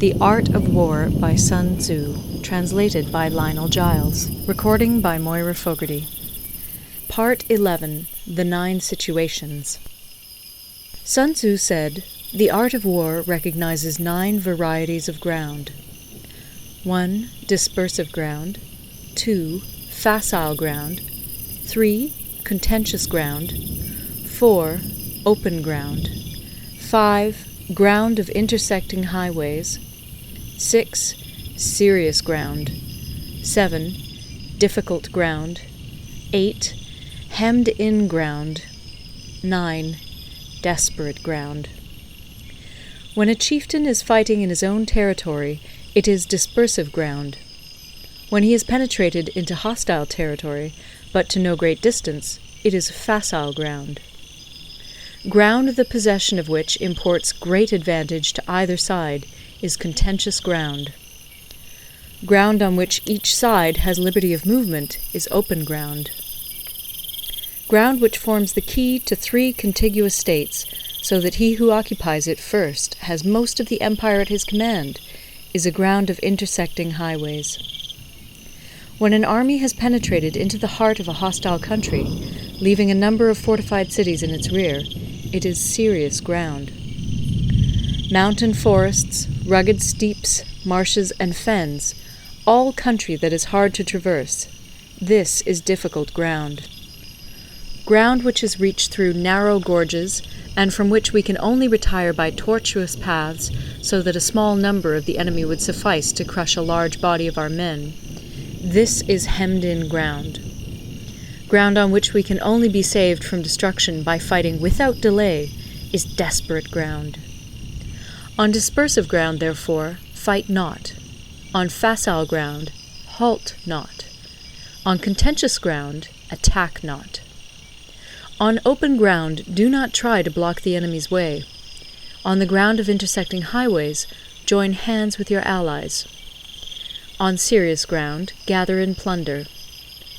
The Art of War by Sun Tzu, translated by Lionel Giles. Recording by Moira Fogarty. Part 11. The 9 Situations. Sun Tzu said, "The art of war recognizes 9 varieties of ground. 1. Dispersive ground. 2. Facile ground. 3. Contentious ground. 4. Open ground. 5. Ground of intersecting highways. 6. Serious ground. 7. Difficult ground. 8. Hemmed-in ground. 9. Desperate ground." When a chieftain is fighting in his own territory, it is dispersive ground. When he has penetrated into hostile territory, but to no great distance, it is facile ground. Ground the possession of which imports great advantage to either side is contentious ground. Ground on which each side has liberty of movement is open ground. Ground which forms the key to 3 contiguous states, so that he who occupies it first has most of the empire at his command, is a ground of intersecting highways. When an army has penetrated into the heart of a hostile country, leaving a number of fortified cities in its rear, it is serious ground. Mountain forests, rugged steeps, marshes, and fens, all country that is hard to traverse, this is difficult ground. Ground which is reached through narrow gorges, and from which we can only retire by tortuous paths, so that a small number of the enemy would suffice to crush a large body of our men, this is hemmed-in ground. Ground on which we can only be saved from destruction by fighting without delay is desperate ground. On dispersive ground, therefore, fight not. On facile ground, halt not. On contentious ground, attack not. On open ground, do not try to block the enemy's way. On the ground of intersecting highways, join hands with your allies. On serious ground, gather in plunder.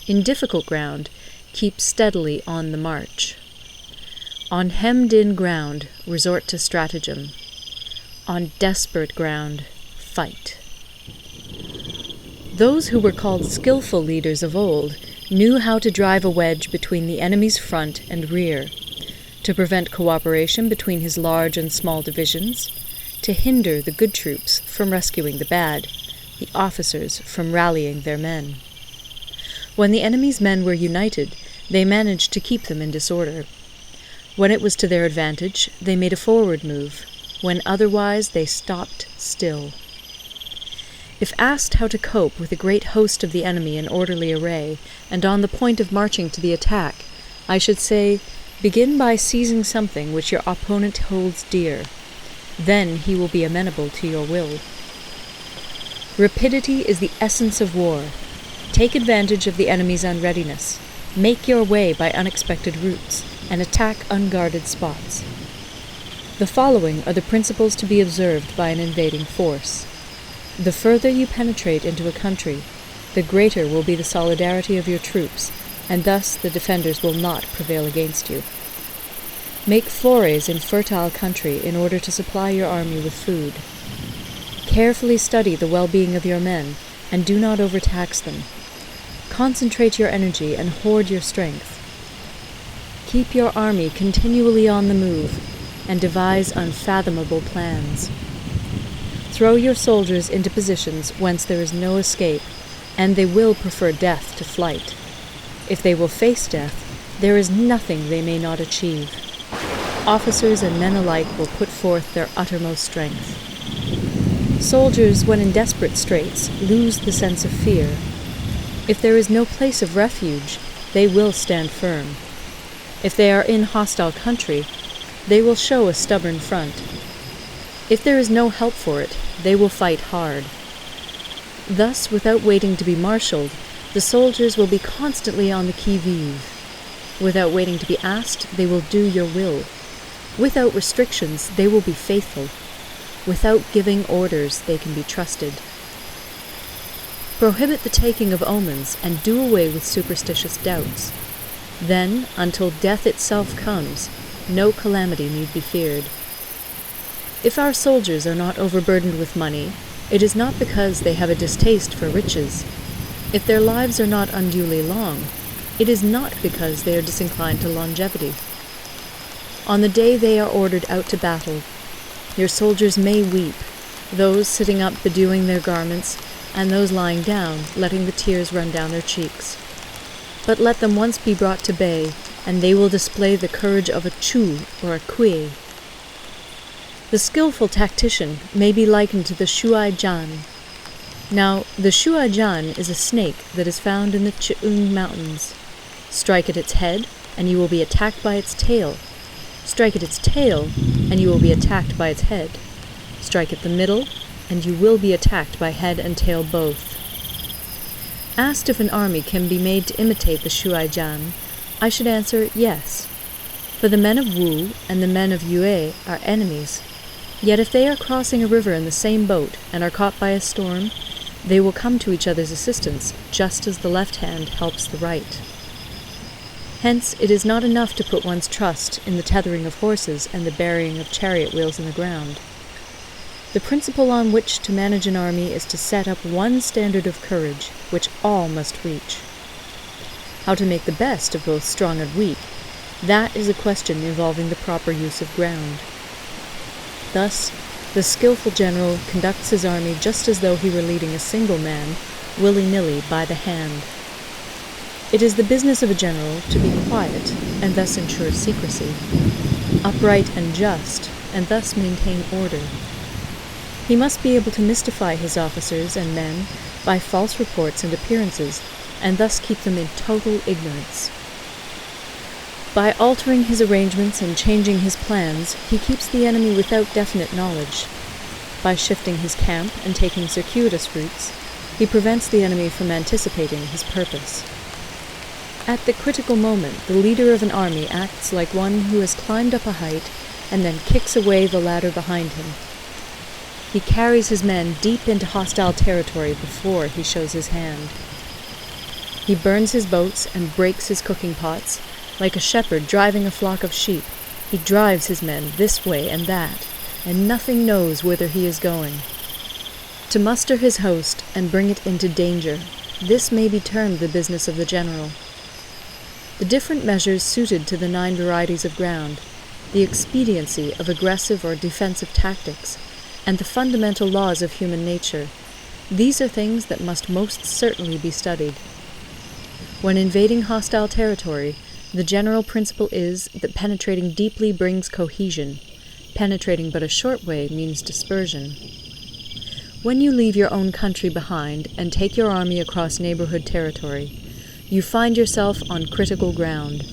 In difficult ground, keep steadily on the march. On hemmed-in ground, resort to stratagem. On desperate ground, fight. Those who were called skillful leaders of old knew how to drive a wedge between the enemy's front and rear, to prevent cooperation between his large and small divisions, to hinder the good troops from rescuing the bad, the officers from rallying their men. When the enemy's men were united, they managed to keep them in disorder. When it was to their advantage, they made a forward move. When otherwise, they stopped still. If asked how to cope with a great host of the enemy in orderly array, and on the point of marching to the attack, I should say, begin by seizing something which your opponent holds dear. Then he will be amenable to your will. Rapidity is the essence of war. Take advantage of the enemy's unreadiness. Make your way by unexpected routes, and attack unguarded spots. The following are the principles to be observed by an invading force. The further you penetrate into a country, the greater will be the solidarity of your troops, and thus the defenders will not prevail against you. Make forays in fertile country in order to supply your army with food. Carefully study the well-being of your men, and do not overtax them. Concentrate your energy and hoard your strength. Keep your army continually on the move, and devise unfathomable plans. Throw your soldiers into positions whence there is no escape, and they will prefer death to flight. If they will face death, there is nothing they may not achieve. Officers and men alike will put forth their uttermost strength. Soldiers, when in desperate straits, lose the sense of fear. If there is no place of refuge, they will stand firm. If they are in hostile country, they will show a stubborn front. If there is no help for it, they will fight hard. Thus, without waiting to be marshaled, the soldiers will be constantly on the qui-vive. Without waiting to be asked, they will do your will. Without restrictions, they will be faithful. Without giving orders, they can be trusted. Prohibit the taking of omens, and do away with superstitious doubts. Then, until death itself comes, no calamity need be feared. If our soldiers are not overburdened with money, it is not because they have a distaste for riches. If their lives are not unduly long, it is not because they are disinclined to longevity. On the day they are ordered out to battle, your soldiers may weep, those sitting up bedewing their garments, and those lying down, letting the tears run down their cheeks. But let them once be brought to bay, and they will display the courage of a Chu or a Kui. The skillful tactician may be likened to the Shuai-jan. Now, the Shuai-jan is a snake that is found in the Chi'ung Mountains. Strike at its head, and you will be attacked by its tail. Strike at its tail, and you will be attacked by its head. Strike at the middle, and you will be attacked by head and tail both. Asked if an army can be made to imitate the Shuai-jan, I should answer yes. For the men of Wu and the men of Yue are enemies. Yet if they are crossing a river in the same boat and are caught by a storm, they will come to each other's assistance, just as the left hand helps the right. Hence, it is not enough to put one's trust in the tethering of horses and the burying of chariot wheels in the ground. The principle on which to manage an army is to set up one standard of courage, which all must reach. How to make the best of both strong and weak, that is a question involving the proper use of ground. Thus, the skillful general conducts his army just as though he were leading a single man, willy-nilly by the hand. It is the business of a general to be quiet, and thus ensure secrecy, upright and just, and thus maintain order. He must be able to mystify his officers and men by false reports and appearances, and thus keep them in total ignorance. By altering his arrangements and changing his plans, he keeps the enemy without definite knowledge. By shifting his camp and taking circuitous routes, he prevents the enemy from anticipating his purpose. At the critical moment, the leader of an army acts like one who has climbed up a height and then kicks away the ladder behind him. He carries his men deep into hostile territory before he shows his hand. He burns his boats and breaks his cooking pots. Like a shepherd driving a flock of sheep, he drives his men this way and that, and nothing knows whither he is going. To muster his host and bring it into danger, this may be termed the business of the general. The different measures suited to the 9 varieties of ground, the expediency of aggressive or defensive tactics, and the fundamental laws of human nature, these are things that must most certainly be studied. When invading hostile territory, the general principle is that penetrating deeply brings cohesion. Penetrating but a short way means dispersion. When you leave your own country behind and take your army across neighborhood territory, you find yourself on critical ground.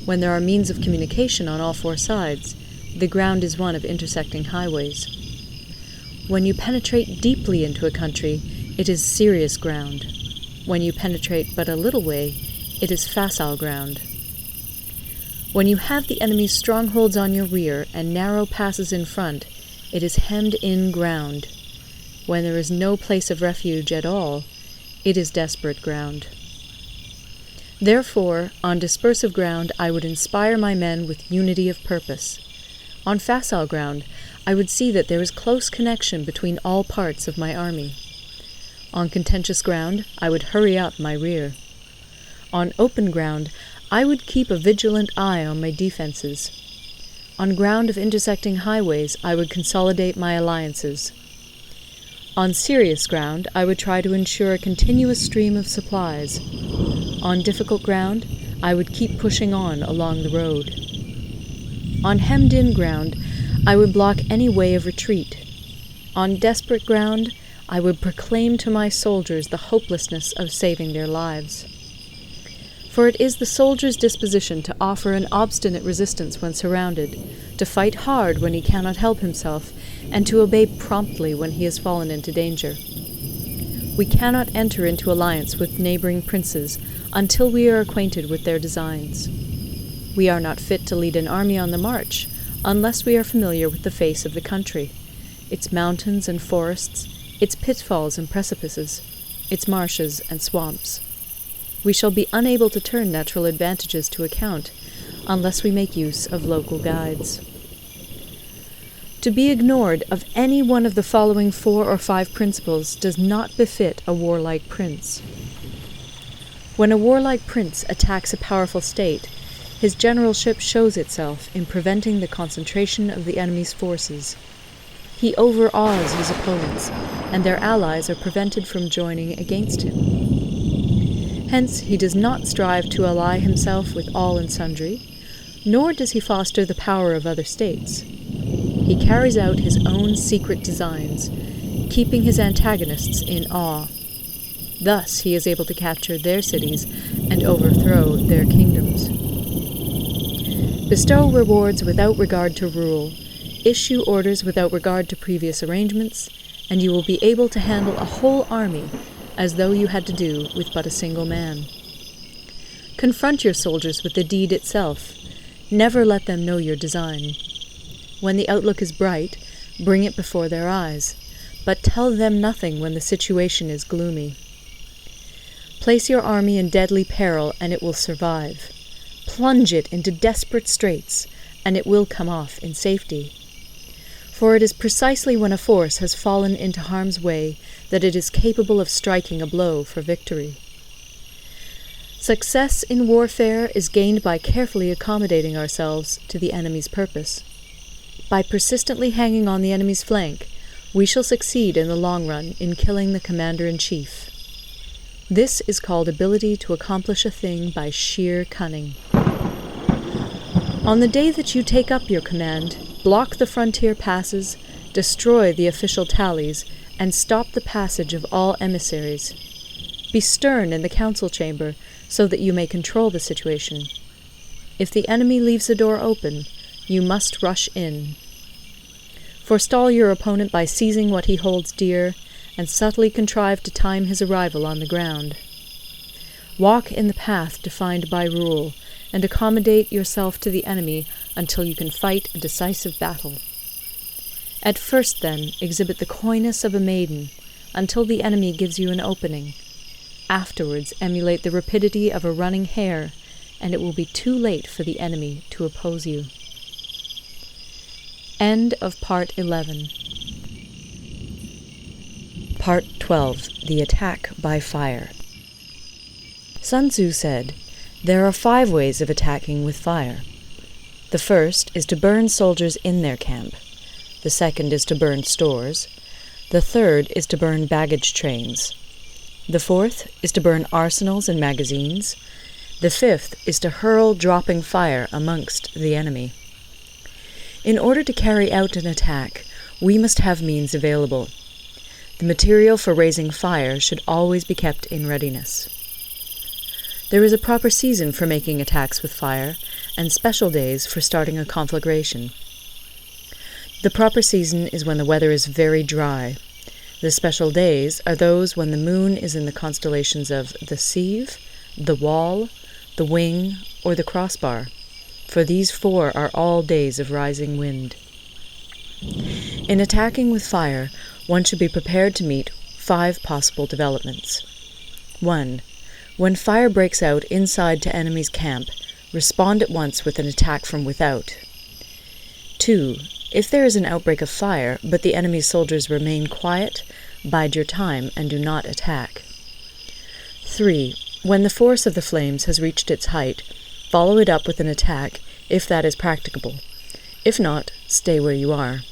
When there are means of communication on all 4 sides, the ground is one of intersecting highways. When you penetrate deeply into a country, it is serious ground. When you penetrate but a little way, it is facile ground. When you have the enemy's strongholds on your rear and narrow passes in front, it is hemmed-in ground. When there is no place of refuge at all, it is desperate ground. Therefore, on dispersive ground, I would inspire my men with unity of purpose. On facile ground, I would see that there is close connection between all parts of my army. On contentious ground, I would hurry up my rear. On open ground, I would keep a vigilant eye on my defenses. On ground of intersecting highways, I would consolidate my alliances. On serious ground, I would try to ensure a continuous stream of supplies. On difficult ground, I would keep pushing on along the road. On hemmed-in ground, I would block any way of retreat. On desperate ground, I would proclaim to my soldiers the hopelessness of saving their lives. For it is the soldier's disposition to offer an obstinate resistance when surrounded, to fight hard when he cannot help himself, and to obey promptly when he has fallen into danger. We cannot enter into alliance with neighboring princes until we are acquainted with their designs. We are not fit to lead an army on the march unless we are familiar with the face of the country, its mountains and forests, its pitfalls and precipices, its marshes and swamps. We shall be unable to turn natural advantages to account unless we make use of local guides. To be ignored of any one of the following 4 or 5 principles does not befit a warlike prince. When a warlike prince attacks a powerful state, his generalship shows itself in preventing the concentration of the enemy's forces. He overawes his opponents, and their allies are prevented from joining against him. Hence, he does not strive to ally himself with all and sundry, nor does he foster the power of other states. He carries out his own secret designs, keeping his antagonists in awe. Thus he is able to capture their cities and overthrow their kingdoms. Bestow rewards without regard to rule, issue orders without regard to previous arrangements, and you will be able to handle a whole army as though you had to do with but a single man. Confront your soldiers with the deed itself. Never let them know your design. When the outlook is bright, bring it before their eyes, but tell them nothing when the situation is gloomy. Place your army in deadly peril, and it will survive. Plunge it into desperate straits, and it will come off in safety. For it is precisely when a force has fallen into harm's way that it is capable of striking a blow for victory. Success in warfare is gained by carefully accommodating ourselves to the enemy's purpose. By persistently hanging on the enemy's flank, we shall succeed in the long run in killing the commander-in-chief. This is called ability to accomplish a thing by sheer cunning. On the day that you take up your command, block the frontier passes, destroy the official tallies, and stop the passage of all emissaries. Be stern in the council chamber so that you may control the situation. If the enemy leaves the door open, you must rush in. Forestall your opponent by seizing what he holds dear, and subtly contrive to time his arrival on the ground. Walk in the path defined by rule, and accommodate yourself to the enemy until you can fight a decisive battle. At first, then, exhibit the coyness of a maiden, until the enemy gives you an opening. Afterwards, emulate the rapidity of a running hare, and it will be too late for the enemy to oppose you. End of Part 11. Part 12. The Attack by Fire. Sun Tzu said, "There are 5 ways of attacking with fire. The first is to burn soldiers in their camp. The second is to burn stores. The third is to burn baggage trains. The fourth is to burn arsenals and magazines. The fifth is to hurl dropping fire amongst the enemy." In order to carry out an attack, we must have means available. The material for raising fire should always be kept in readiness. There is a proper season for making attacks with fire, and special days for starting a conflagration. The proper season is when the weather is very dry. The special days are those when the moon is in the constellations of the Sieve, the Wall, the Wing, or the Crossbar, for these 4 are all days of rising wind. In attacking with fire, one should be prepared to meet 5 possible developments. 1. When fire breaks out inside to enemy's camp, respond at once with an attack from without. 2. If there is an outbreak of fire, but the enemy's soldiers remain quiet, bide your time and do not attack. 3. When the force of the flames has reached its height, follow it up with an attack, if that is practicable. If not, stay where you are.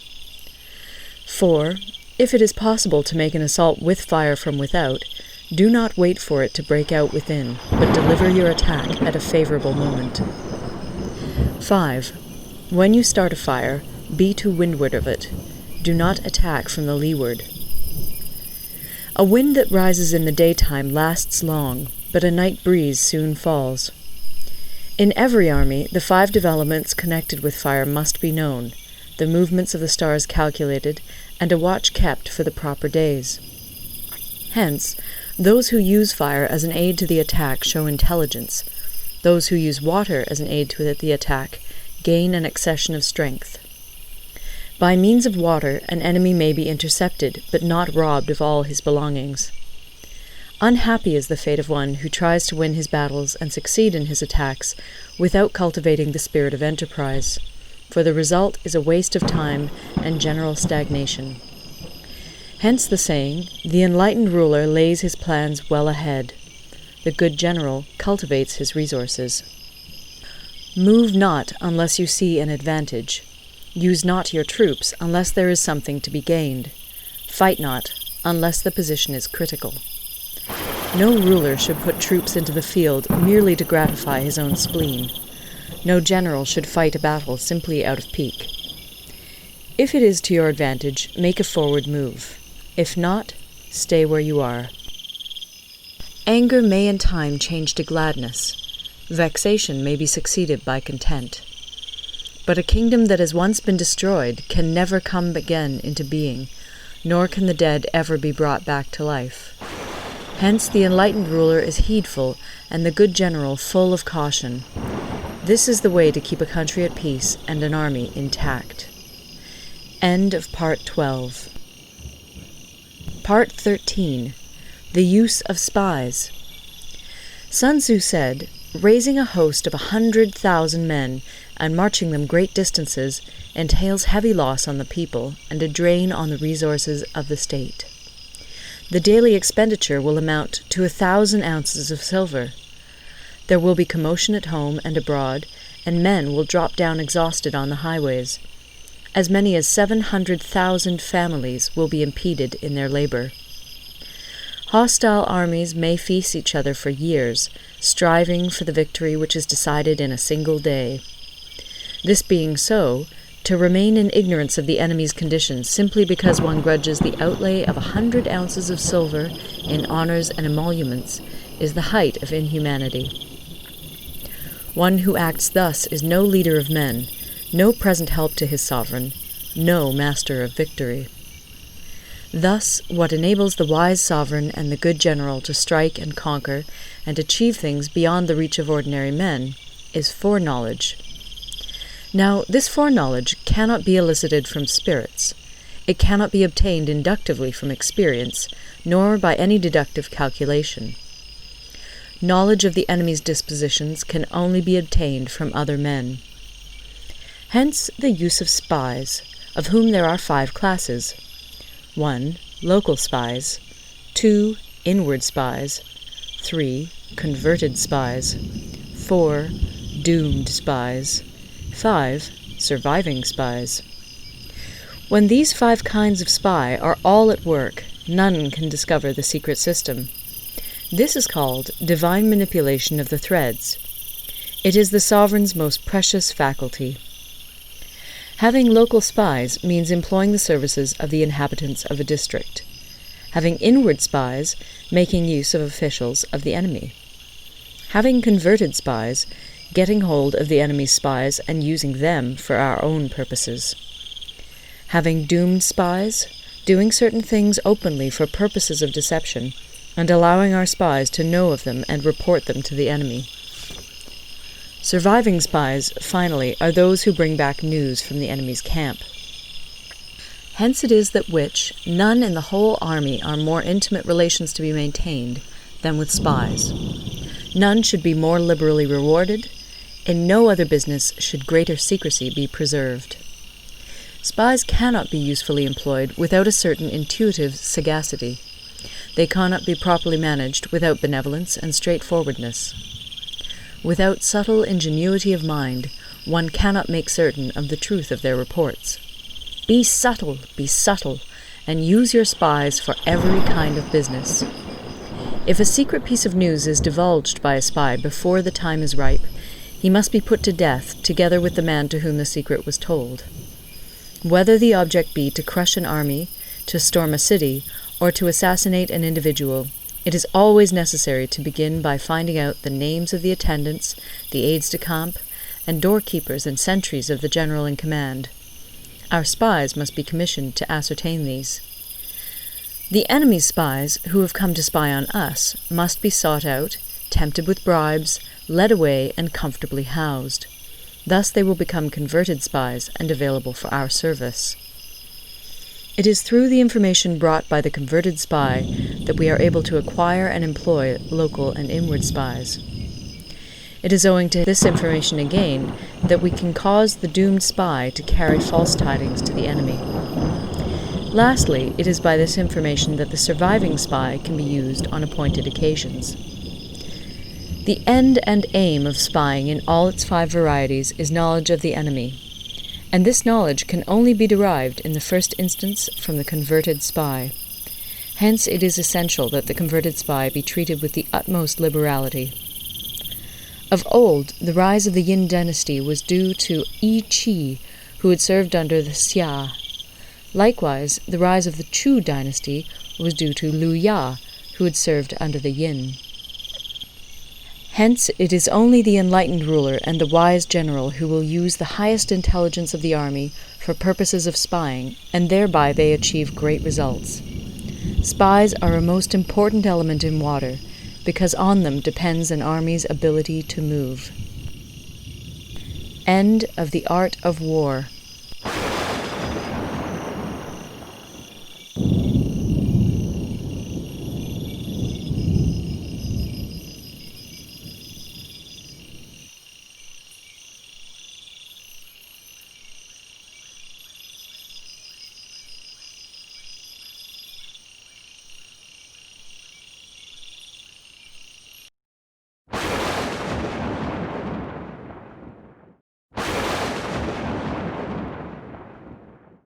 4. If it is possible to make an assault with fire from without, do not wait for it to break out within, but deliver your attack at a favorable moment. 5. When you start a fire, be to windward of it. Do not attack from the leeward. A wind that rises in the daytime lasts long, but a night breeze soon falls. In every army, the 5 developments connected with fire must be known, the movements of the stars calculated, and a watch kept for the proper days. Hence, those who use fire as an aid to the attack show intelligence. Those who use water as an aid to the attack gain an accession of strength. By means of water, an enemy may be intercepted, but not robbed of all his belongings. Unhappy is the fate of one who tries to win his battles and succeed in his attacks without cultivating the spirit of enterprise. for the result is a waste of time and general stagnation. Hence the saying, the enlightened ruler lays his plans well ahead. The good general cultivates his resources. Move not unless you see an advantage. Use not your troops unless there is something to be gained. Fight not unless the position is critical. No ruler should put troops into the field merely to gratify his own spleen. No general should fight a battle simply out of pique. If it is to your advantage, make a forward move. If not, stay where you are. Anger may in time change to gladness. Vexation may be succeeded by content. But a kingdom that has once been destroyed can never come again into being, nor can the dead ever be brought back to life. Hence the enlightened ruler is heedful, and the good general full of caution. This is the way to keep a country at peace and an army intact. End of Part 12. Part 13. The Use of Spies. Sun Tzu said, "Raising a host of 100,000 men and marching them great distances entails heavy loss on the people and a drain on the resources of the state. The daily expenditure will amount to 1,000 ounces of silver. There will be commotion at home and abroad, and men will drop down exhausted on the highways. As many as 700,000 families will be impeded in their labor. Hostile armies may feast each other for years, striving for the victory which is decided in a single day. This being so, to remain in ignorance of the enemy's condition simply because one grudges the outlay of 100 ounces of silver in honors and emoluments is the height of inhumanity. One who acts thus is no leader of men, no present help to his sovereign, no master of victory. Thus, what enables the wise sovereign and the good general to strike and conquer and achieve things beyond the reach of ordinary men is foreknowledge. Now, this foreknowledge cannot be elicited from spirits. It cannot be obtained inductively from experience, nor by any deductive calculation. Knowledge of the enemy's dispositions can only be obtained from other men. Hence the use of spies, of whom there are 5 classes. 1. Local spies. 2. Inward spies. 3. Converted spies. 4. Doomed spies. 5. Surviving spies. When these 5 kinds of spy are all at work, none can discover the secret system. This is called divine manipulation of the threads. It is the sovereign's most precious faculty. Having local spies means employing the services of the inhabitants of a district. Having inward spies, making use of officials of the enemy. Having converted spies, getting hold of the enemy's spies and using them for our own purposes. Having doomed spies, doing certain things openly for purposes of deception, and allowing our spies to know of them and report them to the enemy. Surviving spies, finally, are those who bring back news from the enemy's camp. Hence it is that none in the whole army are more intimate relations to be maintained than with spies. None should be more liberally rewarded. In no other business should greater secrecy be preserved. Spies cannot be usefully employed without a certain intuitive sagacity. They cannot be properly managed without benevolence and straightforwardness. Without subtle ingenuity of mind, one cannot make certain of the truth of their reports. Be subtle, and use your spies for every kind of business. If a secret piece of news is divulged by a spy before the time is ripe, he must be put to death together with the man to whom the secret was told. Whether the object be to crush an army, to storm a city, or to assassinate an individual, it is always necessary to begin by finding out the names of the attendants, the aides-de-camp, and doorkeepers and sentries of the general in command. Our spies must be commissioned to ascertain these. The enemy's spies, who have come to spy on us, must be sought out, tempted with bribes, led away, and comfortably housed. Thus they will become converted spies and available for our service. It is through the information brought by the converted spy that we are able to acquire and employ local and inward spies. It is owing to this information again that we can cause the doomed spy to carry false tidings to the enemy. Lastly, it is by this information that the surviving spy can be used on appointed occasions. The end and aim of spying in all its 5 varieties is knowledge of the enemy, and this knowledge can only be derived in the first instance from the converted spy. Hence it is essential that the converted spy be treated with the utmost liberality. Of old, the rise of the Yin dynasty was due to Yi Qi, who had served under the Xia. Likewise, the rise of the Chu dynasty was due to Liu Ya, who had served under the Yin. Hence, it is only the enlightened ruler and the wise general who will use the highest intelligence of the army for purposes of spying, and thereby they achieve great results. Spies are a most important element in water, because on them depends an army's ability to move. End of the Art of War.